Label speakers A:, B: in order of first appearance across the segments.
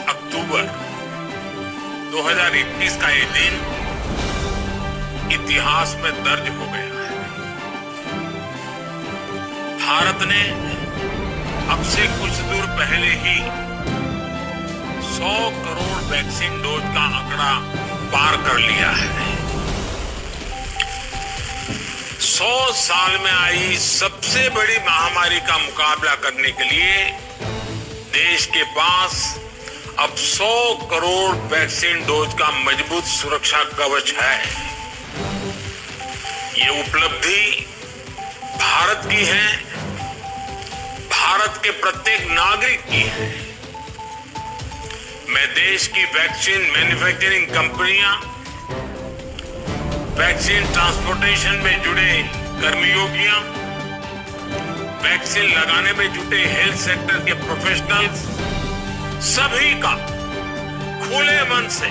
A: अक्टूबर 2021 का ये दिन इतिहास में दर्ज हो गया है। भारत ने अब से कुछ दूर पहले ही 100 करोड़ वैक्सीन डोज का आंकड़ा पार कर लिया है। 100 साल में आई सबसे बड़ी महामारी का मुकाबला करने के लिए देश के पास अब 100 करोड़ वैक्सीन डोज का मजबूत सुरक्षा कवच है। ये उपलब्धि भारत की है, भारत के प्रत्येक नागरिक की है। मैं देश की वैक्सीन मैन्युफैक्चरिंग कंपनियां, वैक्सीन ट्रांसपोर्टेशन में जुड़े कर्मयोगियां, वैक्सीन लगाने में जुटे हेल्थ सेक्टर के प्रोफेशनल्स, सभी का खुले मन से,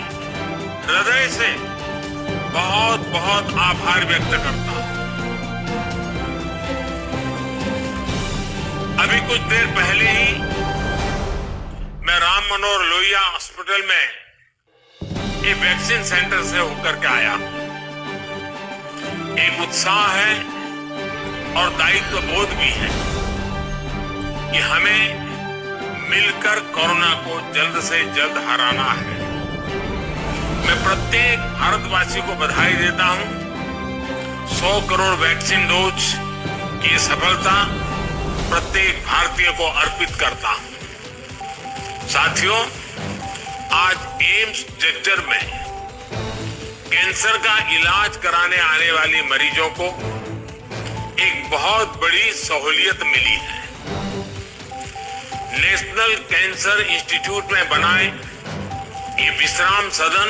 A: हृदय से बहुत बहुत आभार व्यक्त करता हूं। अभी कुछ देर पहले ही मैं राम मनोहर लोहिया हॉस्पिटल में एक वैक्सीन सेंटर से होकर के आया। एक उत्साह है और दायित्व बोध भी है कि हमें मिलकर कोरोना को जल्द से जल्द हराना है। मैं प्रत्येक भारतवासी को बधाई देता हूं। 100 करोड़ वैक्सीन डोज की सफलता प्रत्येक भारतीय को अर्पित करता हूं। साथियों, आज एम्स जज्जर में कैंसर का इलाज कराने आने वाली मरीजों को एक बहुत बड़ी सहूलियत मिली है। नेशनल कैंसर इंस्टीट्यूट में बनाए ये विश्राम सदन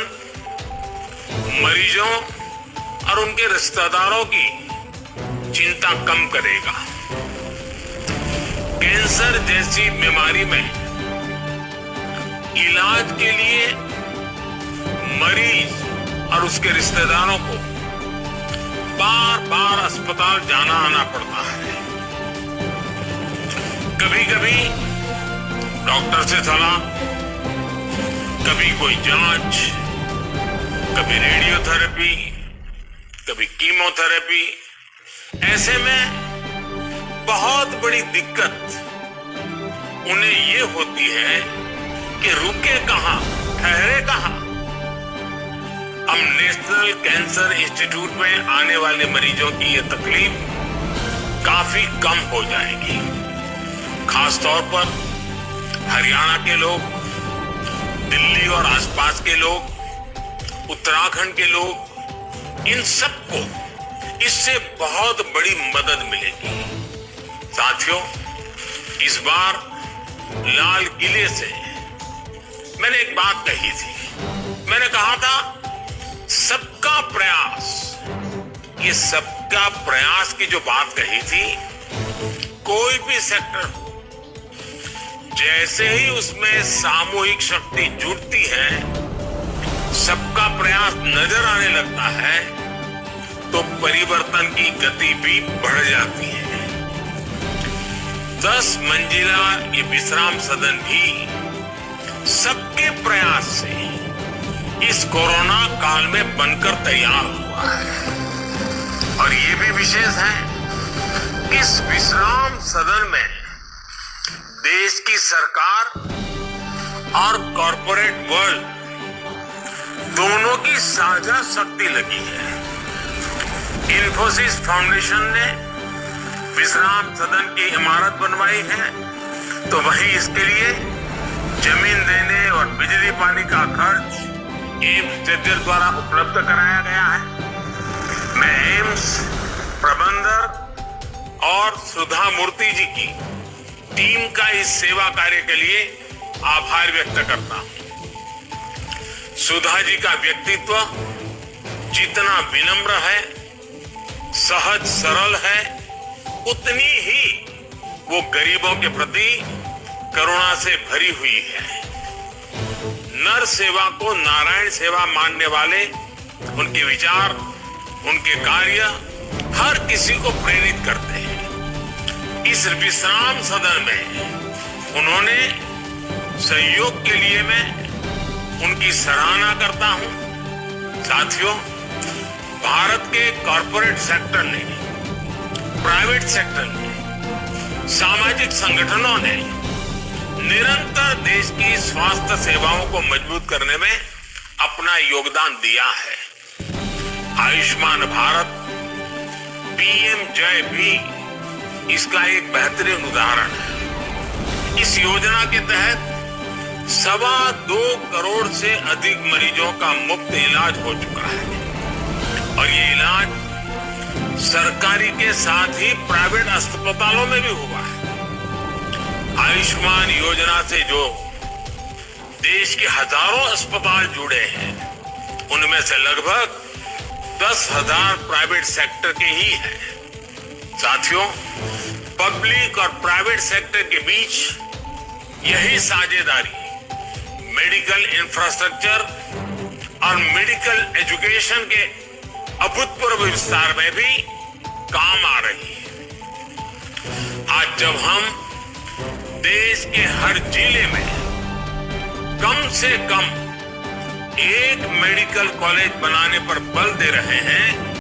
A: मरीजों और उनके रिश्तेदारों की चिंता कम करेगा। कैंसर जैसी बीमारी में इलाज के लिए मरीज और उसके रिश्तेदारों को बार बार अस्पताल जाना आना पड़ता है। कभी कभी डॉक्टर से सलाह, कभी कोई जांच, कभी रेडियोथेरेपी, कभी कीमोथेरेपी। ऐसे में बहुत बड़ी दिक्कत उन्हें ये होती है कि रुके कहां, ठहरे कहां। अब नेशनल कैंसर इंस्टीट्यूट में आने वाले मरीजों की ये तकलीफ काफी कम हो जाएगी। खासतौर पर हरियाणा के लोग, दिल्ली और आसपास के लोग, उत्तराखंड के लोग, इन सबको इससे बहुत बड़ी मदद मिलेगी। साथियों, इस बार लाल किले से मैंने एक बात कही थी। मैंने कहा था सबका प्रयास। ये सबका प्रयास की जो बात कही थी, कोई भी सेक्टर हो, जैसे ही उसमें सामूहिक शक्ति जुड़ती है, सबका प्रयास नजर आने लगता है, तो परिवर्तन की गति भी बढ़ जाती है। 10 मंजिला ये विश्राम सदन भी सबके प्रयास से इस कोरोना काल में बनकर तैयार हुआ है। और ये भी विशेष है कि इस विश्राम सदन में देश की सरकार और कॉरपोरेट वर्ल्ड दोनों की साझा शक्ति लगी है। इन्फोसिस फाउंडेशन ने विश्राम सदन की इमारत बनवाई है, तो वहीं इसके लिए जमीन देने और बिजली पानी का खर्च एम्स जज्जर द्वारा उपलब्ध कराया गया है। मैं एम्स प्रबंधक और सुधा मूर्ति जी की टीम का इस सेवा कार्य के लिए आभार व्यक्त करता हूं। सुधा जी का व्यक्तित्व जितना विनम्र है, सहज सरल है, उतनी ही वो गरीबों के प्रति करुणा से भरी हुई है। नर सेवा को नारायण सेवा मानने वाले उनके विचार, उनके कार्य हर किसी को प्रेरित करते हैं। इस विश्राम सदन में उन्होंने सहयोग के लिए मैं उनकी सराहना करता हूं। साथियों, भारत के कॉरपोरेट सेक्टर ने, प्राइवेट सेक्टर ने, सामाजिक संगठनों ने निरंतर देश की स्वास्थ्य सेवाओं को मजबूत करने में अपना योगदान दिया है। आयुष्मान भारत, पीएम जय भी इसका एक बेहतरीन उदाहरण है। इस योजना के तहत 2.25 करोड़ से अधिक मरीजों का मुफ्त इलाज हो चुका है और ये इलाज सरकारी के साथ ही प्राइवेट अस्पतालों में भी हुआ है। आयुष्मान योजना से जो देश के हजारों अस्पताल जुड़े हैं, उनमें से लगभग 10,000 प्राइवेट सेक्टर के ही हैं। साथियों, पब्लिक और प्राइवेट सेक्टर के बीच यही साझेदारी मेडिकल इंफ्रास्ट्रक्चर और मेडिकल एजुकेशन के अभूतपूर्व विस्तार में भी काम आ रही है। आज जब हम देश के हर जिले में कम से कम एक मेडिकल कॉलेज बनाने पर बल दे रहे हैं,